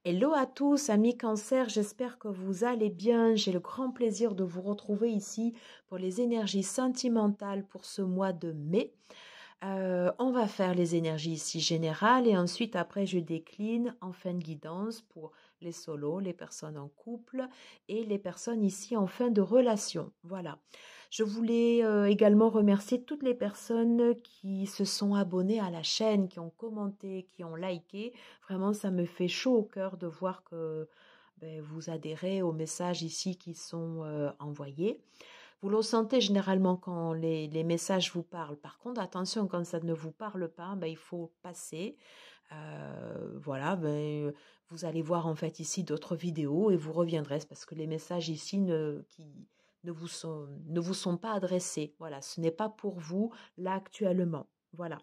Hello à tous, amis Cancer, j'espère que vous allez bien. J'ai le grand plaisir de vous retrouver ici pour les énergies sentimentales pour ce mois de mai. On va faire les énergies ici générales et ensuite après je décline en fin de guidance pour les solos, les personnes en couple et les personnes ici en fin de relation. Voilà. Je voulais également remercier toutes les personnes qui se sont abonnées à la chaîne, qui ont commenté, qui ont liké. Vraiment, ça me fait chaud au cœur de voir que vous adhérez aux messages ici qui sont envoyés. Vous le sentez généralement quand les messages vous parlent. Par contre, attention, quand ça ne vous parle pas, il faut passer. Voilà, vous allez voir en fait ici d'autres vidéos et vous reviendrez parce que les messages ici ne vous sont pas adressés. Voilà, ce n'est pas pour vous là actuellement. Voilà.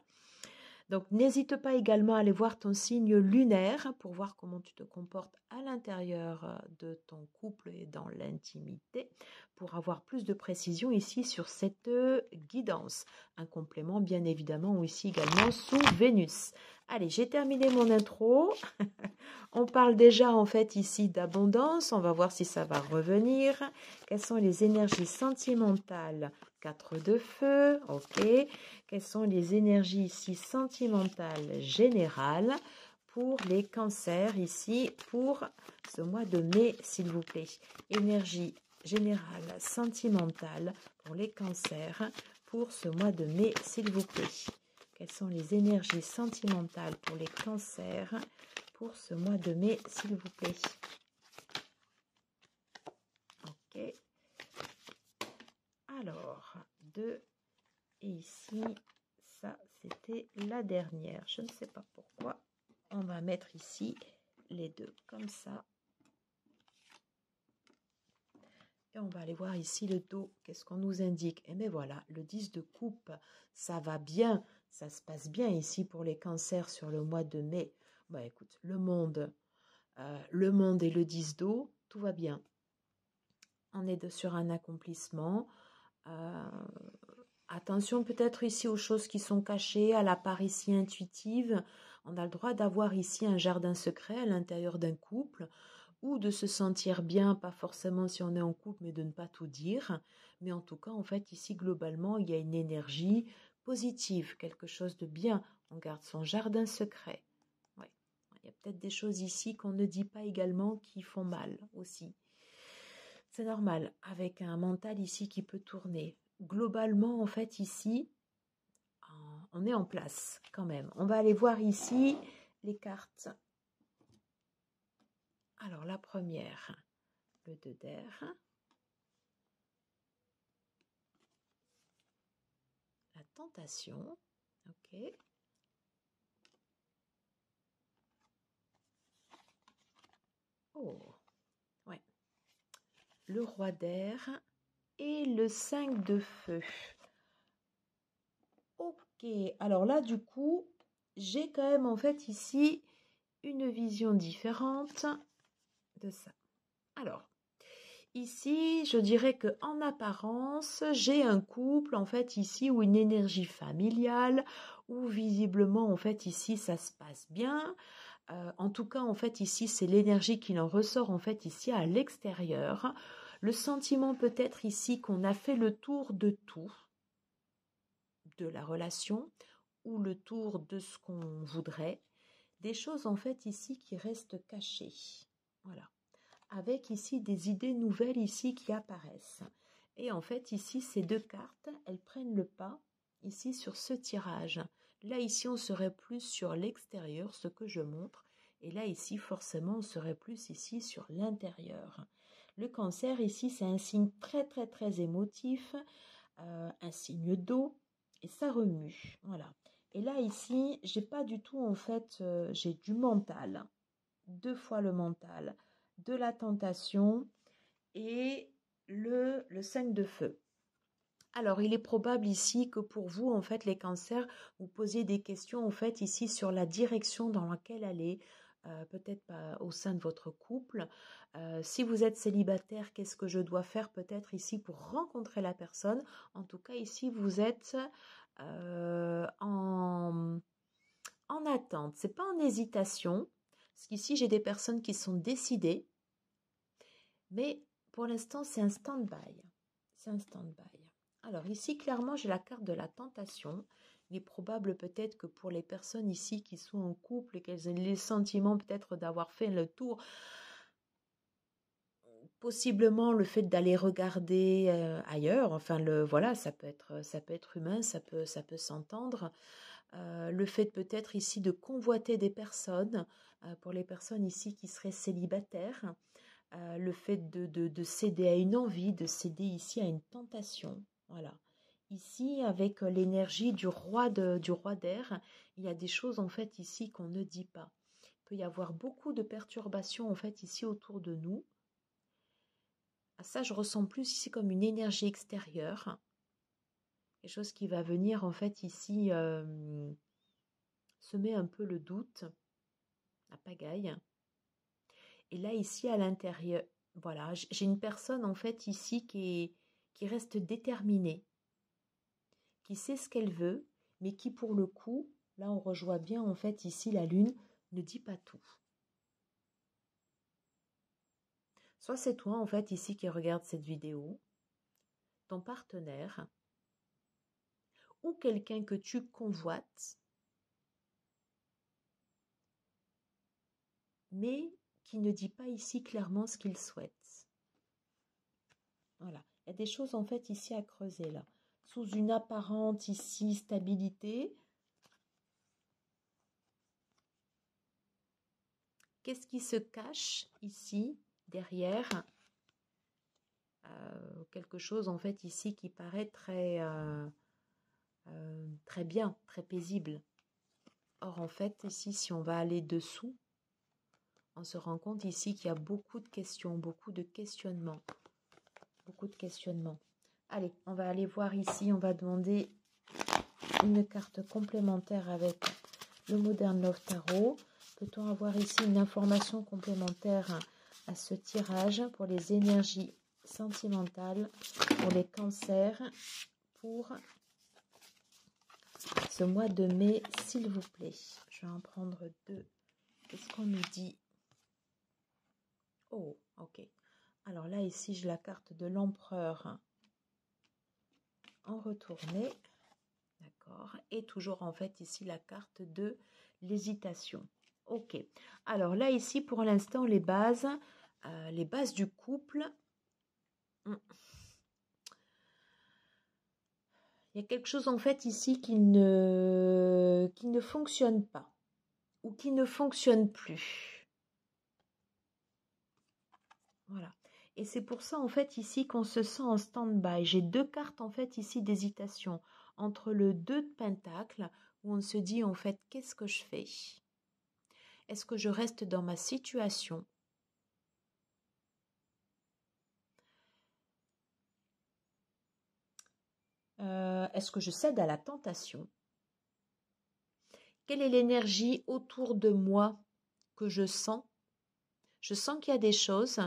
Donc, n'hésite pas également à aller voir ton signe lunaire pour voir comment tu te comportes à l'intérieur de ton couple et dans l'intimité pour avoir plus de précision ici sur cette guidance. Un complément, bien évidemment, ou ici également sous Vénus. Allez, j'ai terminé mon intro. On parle déjà en fait ici d'abondance. On va voir si ça va revenir. Quelles sont les énergies sentimentales? 4 de feu, ok. Quelles sont les énergies ici sentimentales générales pour les cancers ici pour ce mois de mai, s'il vous plaît. Énergie générale sentimentale pour les cancers pour ce mois de mai, s'il vous plaît. Quelles sont les énergies sentimentales pour les cancers pour ce mois de mai, s'il vous plaît. Ok. Alors, 2. Et ici, ça, c'était la dernière. Je ne sais pas pourquoi. On va mettre ici les deux comme ça. Et on va aller voir ici le dos. Qu'est-ce qu'on nous indique? Eh bien voilà, le 10 de coupe, ça va bien. Ça se passe bien ici pour les cancers sur le mois de mai. Écoute, le monde et le 10 d'eau, tout va bien. On est sur un accomplissement. Attention peut-être ici aux choses qui sont cachées, à la part ici intuitive. On a le droit d'avoir ici un jardin secret à l'intérieur d'un couple ou de se sentir bien, pas forcément si on est en couple, mais de ne pas tout dire. Mais en tout cas, en fait, ici, globalement, il y a une énergie positive, quelque chose de bien. On garde son jardin secret. Ouais. Il y a peut-être des choses ici qu'on ne dit pas également qui font mal aussi. C'est normal, avec un mental ici qui peut tourner. Globalement, en fait, ici, on est en place quand même. On va aller voir ici les cartes. Alors, la première, le 2 d'air. La tentation. Ok. Oh, ouais. Le roi d'air et le 5 de feu. Ok, alors là, du coup, j'ai quand même en fait ici une vision différente de ça. Alors, ici, je dirais que en apparence, j'ai un couple en fait ici ou une énergie familiale où visiblement en fait ici ça se passe bien. En tout cas en fait ici c'est l'énergie qui en ressort en fait ici à l'extérieur. Le sentiment peut-être ici qu'on a fait le tour de tout, de la relation ou le tour de ce qu'on voudrait. Des choses en fait ici qui restent cachées. Voilà. Avec ici des idées nouvelles ici qui apparaissent. Et en fait ici ces deux cartes, elles prennent le pas ici sur ce tirage. Là ici on serait plus sur l'extérieur, ce que je montre. Et là ici forcément on serait plus ici sur l'intérieur. Le cancer ici c'est un signe très très très émotif, un signe d'eau et ça remue. Voilà. Et là ici j'ai pas du tout en fait, j'ai du mental. 2 fois le mental, de la tentation et le 5 de feu. Alors, il est probable ici que pour vous, en fait, les cancers, vous posiez des questions, en fait, ici sur la direction dans laquelle aller, peut-être pas au sein de votre couple. Si vous êtes célibataire, qu'est-ce que je dois faire peut-être ici pour rencontrer la personne? En tout cas, ici, vous êtes en attente. C'est pas en hésitation. Parce qu'ici, j'ai des personnes qui sont décidées, mais pour l'instant, c'est un stand-by. C'est un stand-by. Alors ici, clairement, j'ai la carte de la tentation. Il est probable peut-être que pour les personnes ici qui sont en couple et qu'elles aient les sentiments peut-être d'avoir fait le tour, possiblement le fait d'aller regarder ailleurs, enfin voilà, ça peut être humain, ça peut s'entendre. Le fait peut-être ici de convoiter des personnes, pour les personnes ici qui seraient célibataires, le fait de céder à une envie, de céder ici à une tentation, voilà. Ici, avec l'énergie du roi d'air, il y a des choses en fait ici qu'on ne dit pas. Il peut y avoir beaucoup de perturbations en fait ici autour de nous. À ça, je ressens plus ici comme une énergie extérieure, quelque chose qui va venir en fait ici semer un peu le doute, la pagaille. Et là ici à l'intérieur, voilà, j'ai une personne en fait ici qui reste déterminée, qui sait ce qu'elle veut, mais qui pour le coup, là on rejoint bien en fait ici la lune, ne dit pas tout. Soit c'est toi en fait ici qui regarde cette vidéo, ton partenaire, ou quelqu'un que tu convoites, mais qui ne dit pas ici clairement ce qu'il souhaite. Voilà, il y a des choses en fait ici à creuser là. Sous une apparente ici stabilité, qu'est-ce qui se cache ici derrière quelque chose en fait ici qui paraît très bien, très paisible. Or en fait ici, si on va aller dessous, on se rend compte ici qu'il y a beaucoup de questions, beaucoup de questionnements. Beaucoup de questionnements. Allez, on va aller voir ici, on va demander une carte complémentaire avec le Modern Love Tarot. Peut-on avoir ici une information complémentaire à ce tirage pour les énergies sentimentales, pour les cancers, pour ce mois de mai, s'il vous plaît. Je vais en prendre deux. Qu'est-ce qu'on nous dit? Oh, ok. Alors là, ici, j'ai la carte de l'empereur en retourné. D'accord. Et toujours, en fait, ici, la carte de l'hésitation. Ok. Alors là, ici, pour l'instant, les bases du couple. Il y a quelque chose, en fait, ici qui ne fonctionne pas ou qui ne fonctionne plus. Voilà. Et c'est pour ça, en fait, ici, qu'on se sent en stand-by. J'ai deux cartes, en fait, ici, d'hésitation. Entre le 2 de Pentacle, où on se dit, en fait, qu'est-ce que je fais? Est-ce que je reste dans ma situation? Est-ce que je cède à la tentation? Quelle est l'énergie autour de moi que je sens? Je sens qu'il y a des choses,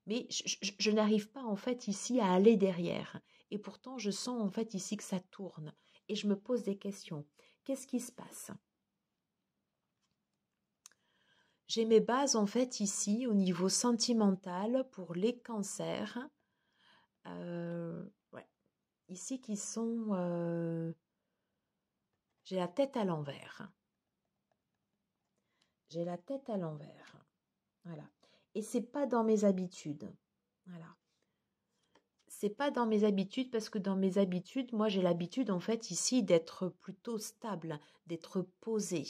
mais je n'arrive pas en fait ici à aller derrière. Et pourtant, je sens en fait ici que ça tourne. Et je me pose des questions. Qu'est-ce qui se passe? J'ai mes bases en fait ici au niveau sentimental pour les cancers. Ouais. Ici qui sont... j'ai la tête à l'envers. J'ai la tête à l'envers. Voilà. Et c'est pas dans mes habitudes. Voilà. C'est pas dans mes habitudes parce que dans mes habitudes, moi j'ai l'habitude en fait ici d'être plutôt stable, d'être posée.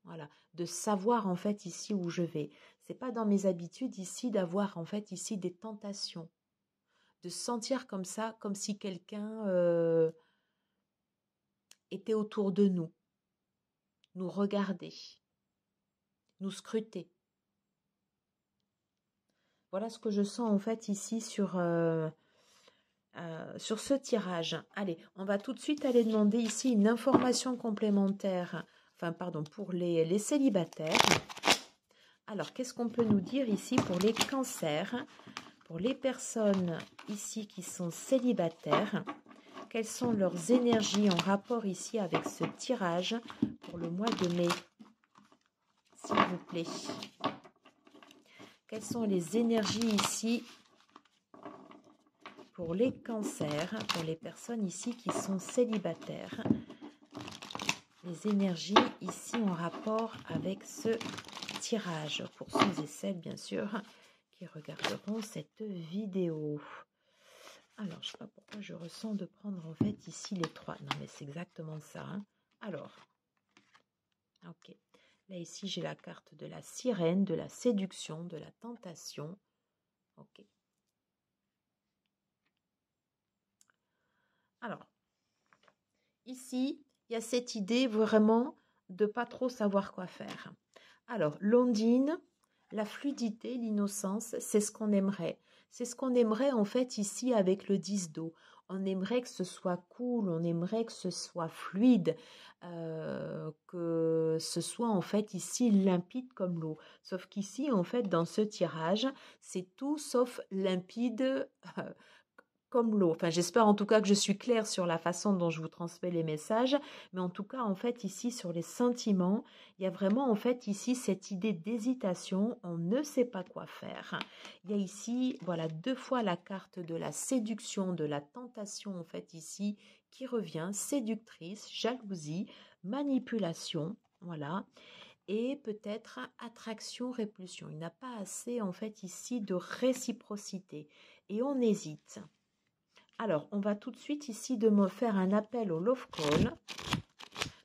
Voilà, de savoir en fait ici où je vais. C'est pas dans mes habitudes ici d'avoir en fait ici des tentations, de sentir comme ça, comme si quelqu'un était autour de nous regardait, nous scrutait. Voilà ce que je sens en fait ici sur ce tirage. Allez, on va tout de suite aller demander ici une information complémentaire, pour les célibataires. Alors, qu'est-ce qu'on peut nous dire ici pour les cancers, pour les personnes ici qui sont célibataires? Quelles sont leurs énergies en rapport ici avec ce tirage pour le mois de mai, s'il vous plaît. Quelles sont les énergies ici pour les cancers, pour les personnes ici qui sont célibataires? Les énergies ici en rapport avec ce tirage, pour ceux et celles, bien sûr, qui regarderont cette vidéo. Alors, je ne sais pas pourquoi je ressens de prendre en fait ici les 3. Non, mais c'est exactement ça. Hein. Alors, ok. Là, ici, j'ai la carte de la sirène, de la séduction, de la tentation. Ok. Alors, ici, il y a cette idée vraiment de pas trop savoir quoi faire. Alors, l'ondine, la fluidité, l'innocence, c'est ce qu'on aimerait. C'est ce qu'on aimerait en fait ici avec le 10 d'eau. On aimerait que ce soit cool, on aimerait que ce soit fluide, que ce soit en fait ici limpide comme l'eau. Sauf qu'ici, en fait, dans ce tirage, c'est tout sauf limpide comme l'eau. Enfin, j'espère en tout cas que je suis claire sur la façon dont je vous transmets les messages, mais en tout cas, en fait, ici, sur les sentiments, il y a vraiment, en fait, ici, cette idée d'hésitation, on ne sait pas quoi faire. Il y a ici, voilà, 2 fois la carte de la séduction, de la tentation, en fait, ici, qui revient, séductrice, jalousie, manipulation, voilà, et peut-être attraction, répulsion. Il n'a pas assez, en fait, ici, de réciprocité, et on hésite. Alors, on va tout de suite ici de me faire un appel au love call.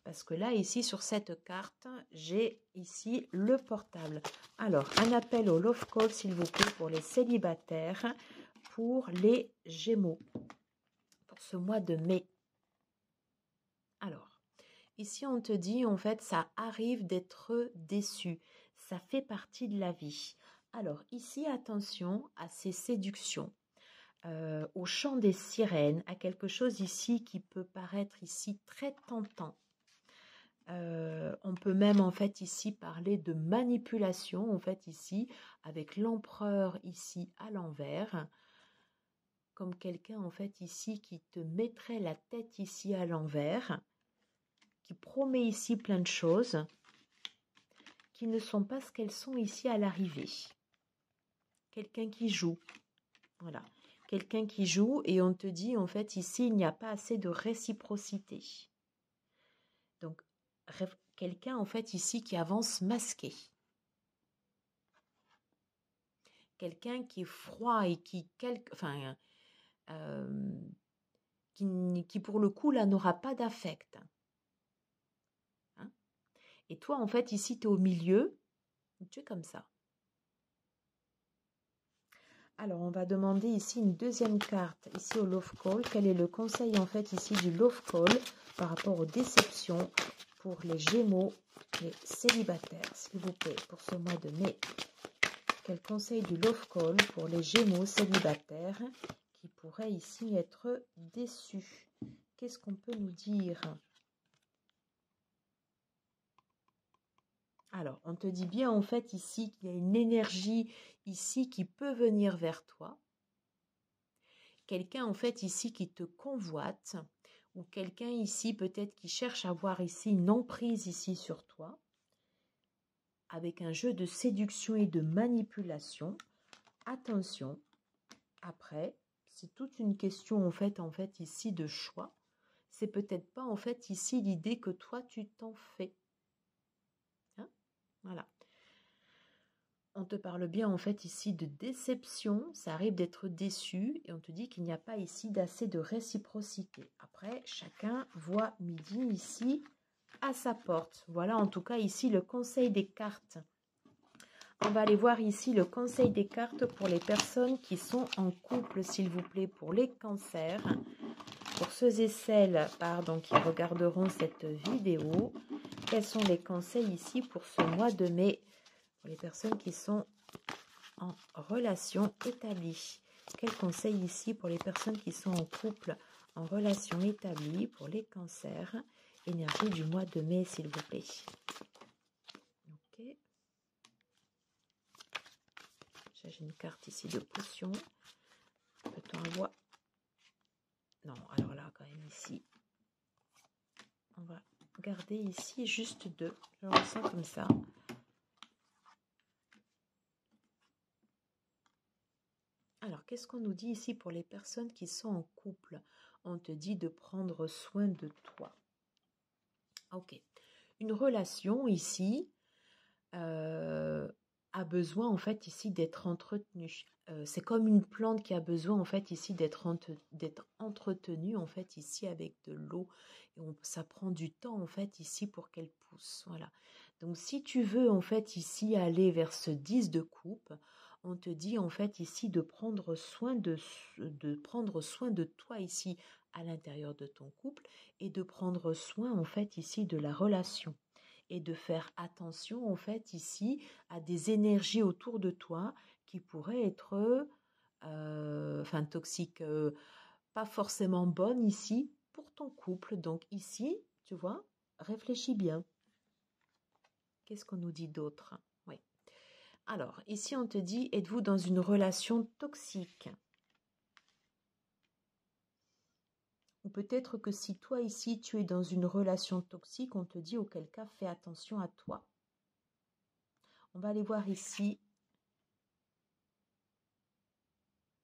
Parce que là, ici, sur cette carte, j'ai ici le portable. Alors, un appel au love call, s'il vous plaît, pour les célibataires, pour les Gémeaux, pour ce mois de mai. Alors, ici, on te dit, en fait, ça arrive d'être déçu. Ça fait partie de la vie. Alors, ici, attention à ces séductions. Au chant des sirènes, à quelque chose ici qui peut paraître ici très tentant. On peut même en fait ici parler de manipulation, en fait ici, avec l'empereur ici à l'envers, comme quelqu'un en fait ici qui te mettrait la tête ici à l'envers, qui promet ici plein de choses, qui ne sont pas ce qu'elles sont ici à l'arrivée. Quelqu'un qui joue, voilà. Quelqu'un qui joue et on te dit en fait ici il n'y a pas assez de réciprocité. Donc quelqu'un en fait ici qui avance masqué. Quelqu'un qui est froid et qui pour le coup là n'aura pas d'affect. Hein? Et toi en fait ici tu es au milieu, tu es comme ça. Alors, on va demander ici une deuxième carte, ici au Love Call. Quel est le conseil en fait ici du Love Call par rapport aux déceptions pour les Gémeaux, les célibataires, s'il vous plaît, pour ce mois de mai? Quel conseil du Love Call pour les Gémeaux célibataires qui pourraient ici être déçus? Qu'est-ce qu'on peut nous dire? Alors, on te dit bien en fait ici qu'il y a une énergie ici qui peut venir vers toi. Quelqu'un en fait ici qui te convoite ou quelqu'un ici peut-être qui cherche à avoir ici une emprise ici sur toi avec un jeu de séduction et de manipulation. Attention, après, c'est toute une question en fait ici de choix. C'est peut-être pas en fait ici l'idée que toi tu t'en fais. Hein? Voilà. On te parle bien en fait ici de déception, ça arrive d'être déçu et on te dit qu'il n'y a pas ici d'assez de réciprocité. Après, chacun voit midi ici à sa porte. Voilà en tout cas ici le conseil des cartes. On va aller voir ici le conseil des cartes pour les personnes qui sont en couple, s'il vous plaît, pour les cancers. Pour ceux et celles qui regarderont cette vidéo, quels sont les conseils ici pour ce mois de mai? Pour les personnes qui sont en relation établie. Quel conseil ici pour les personnes qui sont en couple, en relation établie, pour les cancers? Énergie du mois de mai, s'il vous plaît. Ok. J'ai une carte ici de potion. Peut-on avoir... Non, alors là, quand même, ici. On va garder ici juste 2. Je ressens comme ça. Alors, qu'est-ce qu'on nous dit ici pour les personnes qui sont en couple? On te dit de prendre soin de toi. Ok. Une relation ici a besoin en fait ici d'être entretenue. C'est comme une plante qui a besoin en fait ici d'être entretenue en fait ici avec de l'eau. Et ça prend du temps en fait ici pour qu'elle pousse. Voilà. Donc si tu veux en fait ici aller vers ce 10 de coupe, on te dit en fait ici de prendre soin prendre soin de toi ici à l'intérieur de ton couple et de prendre soin en fait ici de la relation et de faire attention en fait ici à des énergies autour de toi qui pourraient être toxiques, pas forcément bonnes ici pour ton couple. Donc ici, tu vois, réfléchis bien. Qu'est-ce qu'on nous dit d'autre? Oui. Alors, ici, on te dit, êtes-vous dans une relation toxique? Ou peut-être que si toi, ici, tu es dans une relation toxique, on te dit, auquel cas, fais attention à toi. On va aller voir ici.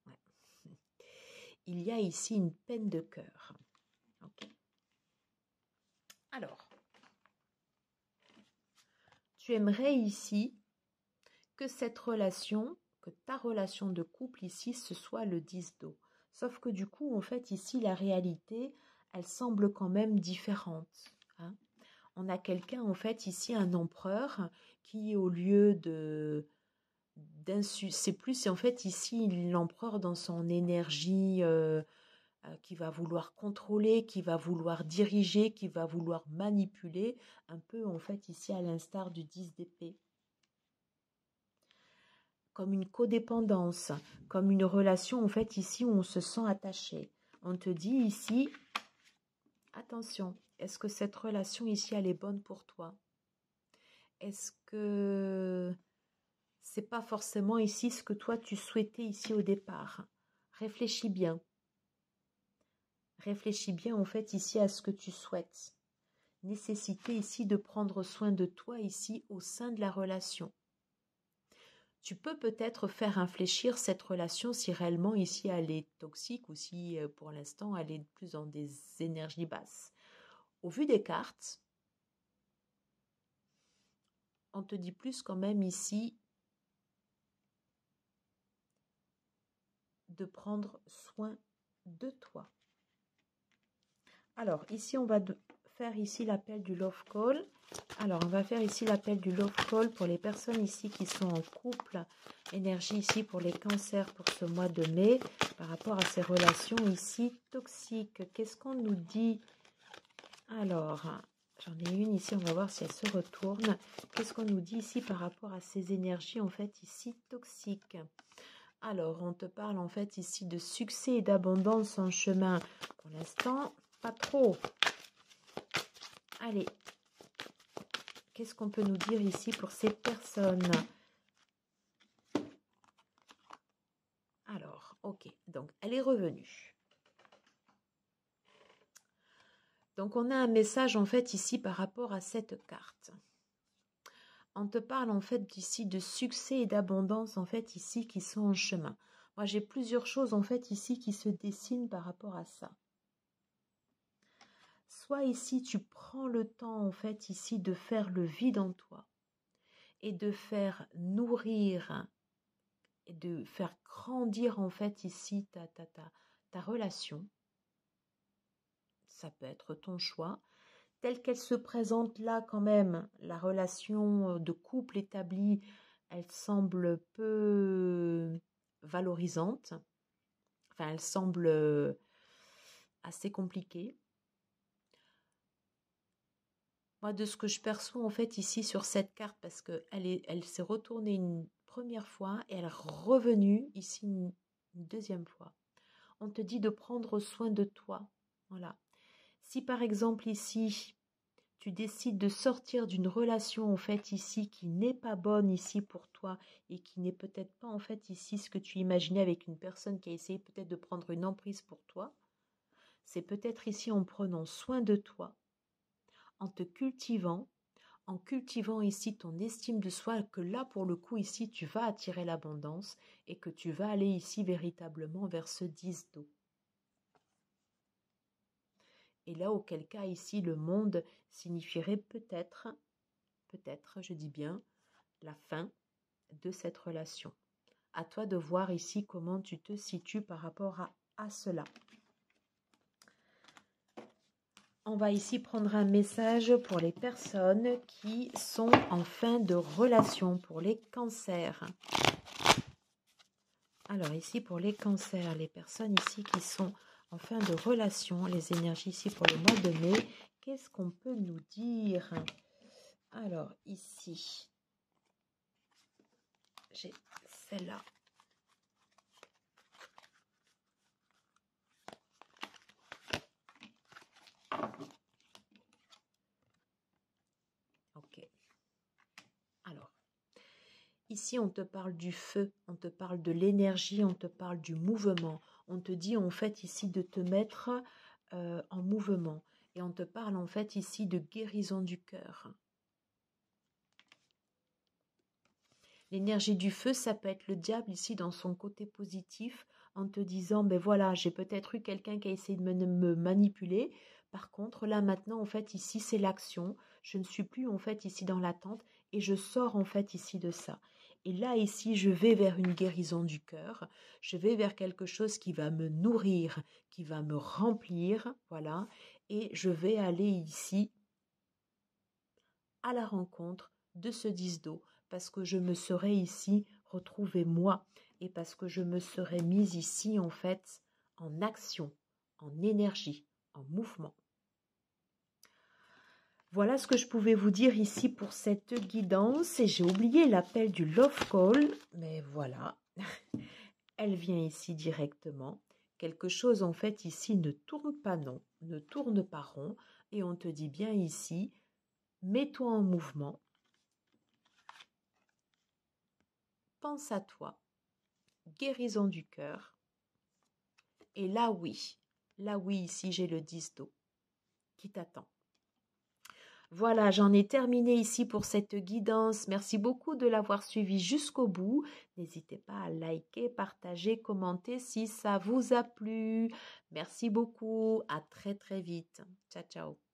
Ouais. Il y a ici une peine de cœur. Okay. Alors, tu aimerais ici que cette relation, que ta relation de couple ici, ce soit le 10 d'eau. Sauf que du coup, en fait, ici, la réalité, elle semble quand même différente. Hein. On a quelqu'un, en fait, ici, un empereur, qui au lieu de... C'est plus, en fait, ici, l'empereur dans son énergie... qui va vouloir contrôler, qui va vouloir diriger, qui va vouloir manipuler, un peu en fait ici à l'instar du 10 d'épée. Comme une codépendance, comme une relation en fait ici où on se sent attaché. On te dit ici, attention, est-ce que cette relation ici elle est bonne pour toi? Est-ce que c'est pas forcément ici ce que toi tu souhaitais ici au départ? Réfléchis bien. Réfléchis bien en fait ici à ce que tu souhaites. Nécessité ici de prendre soin de toi ici au sein de la relation. Tu peux peut-être faire réfléchir cette relation si réellement ici elle est toxique ou si pour l'instant elle est plus dans des énergies basses. Au vu des cartes, on te dit plus quand même ici de prendre soin de toi. Alors ici on va faire ici l'appel du Love Call. Alors, on va faire ici l'appel du Love Call pour les personnes ici qui sont en couple. Énergie ici pour les cancers pour ce mois de mai par rapport à ces relations ici toxiques. Qu'est-ce qu'on nous dit? Alors, j'en ai une ici, on va voir si elle se retourne. Qu'est-ce qu'on nous dit ici par rapport à ces énergies en fait ici toxiques? Alors, on te parle en fait ici de succès et d'abondance en chemin. Pour l'instant, pas trop. Allez. Qu'est-ce qu'on peut nous dire ici pour ces personnes? Alors, ok, donc elle est revenue. Donc on a un message en fait ici par rapport à cette carte. On te parle en fait ici de succès et d'abondance en fait ici qui sont en chemin. Moi j'ai plusieurs choses en fait ici qui se dessinent par rapport à ça. Soit ici tu prends le temps en fait ici de faire le vide en toi et de faire nourrir et de faire grandir en fait ici ta relation. Ça peut être ton choix. Telle qu'elle se présente là quand même, la relation de couple établie, elle semble peu valorisante. Enfin, elle semble assez compliquée. Moi, de ce que je perçois en fait ici sur cette carte, parce qu'elle s'est retournée une première fois et elle est revenue ici une deuxième fois. On te dit de prendre soin de toi. Voilà. Si par exemple ici, tu décides de sortir d'une relation en fait ici qui n'est pas bonne ici pour toi et qui n'est peut-être pas en fait ici ce que tu imaginais avec une personne qui a essayé peut-être de prendre une emprise pour toi, c'est peut-être ici en prenant soin de toi, en te cultivant, en cultivant ici ton estime de soi, que là, pour le coup, ici, tu vas attirer l'abondance et que tu vas aller ici véritablement vers ce 10 d'eau. Et là, auquel cas, ici, le monde signifierait peut-être, je dis bien, la fin de cette relation. À toi de voir ici comment tu te situes par rapport à cela. On va ici prendre un message pour les personnes qui sont en fin de relation, pour les cancers. Alors ici pour les cancers, les personnes ici qui sont en fin de relation, les énergies ici pour le mois de mai, qu'est-ce qu'on peut nous dire? Alors ici, j'ai celle-là. Ok. Alors, ici on te parle du feu, on te parle de l'énergie, on te parle du mouvement. On te dit en fait ici de te mettre en mouvement. Et on te parle en fait ici de guérison du cœur. L'énergie du feu, ça peut être le diable ici dans son côté positif, en te disant, ben voilà, j'ai peut-être eu quelqu'un qui a essayé de me manipuler. Par contre, là maintenant, en fait, ici, c'est l'action. Je ne suis plus en fait ici dans l'attente et je sors en fait ici de ça. Et là, ici, je vais vers une guérison du cœur. Je vais vers quelque chose qui va me nourrir, qui va me remplir, voilà. Et je vais aller ici à la rencontre de ce 10 d'eau, parce que je me serais ici retrouvée moi, et parce que je me serais mise ici en fait en action, en énergie, en mouvement. Voilà ce que je pouvais vous dire ici pour cette guidance, et j'ai oublié l'appel du Love Call, mais voilà, elle vient ici directement. Quelque chose en fait ici ne tourne pas ne tourne pas rond, et on te dit bien ici, mets-toi en mouvement, pense à toi, guérison du cœur. Et là oui, ici j'ai le 10 d'eau qui t'attend. Voilà, j'en ai terminé ici pour cette guidance. Merci beaucoup de l'avoir suivi jusqu'au bout. N'hésitez pas à liker, partager, commenter si ça vous a plu. Merci beaucoup. À très très vite. Ciao, ciao.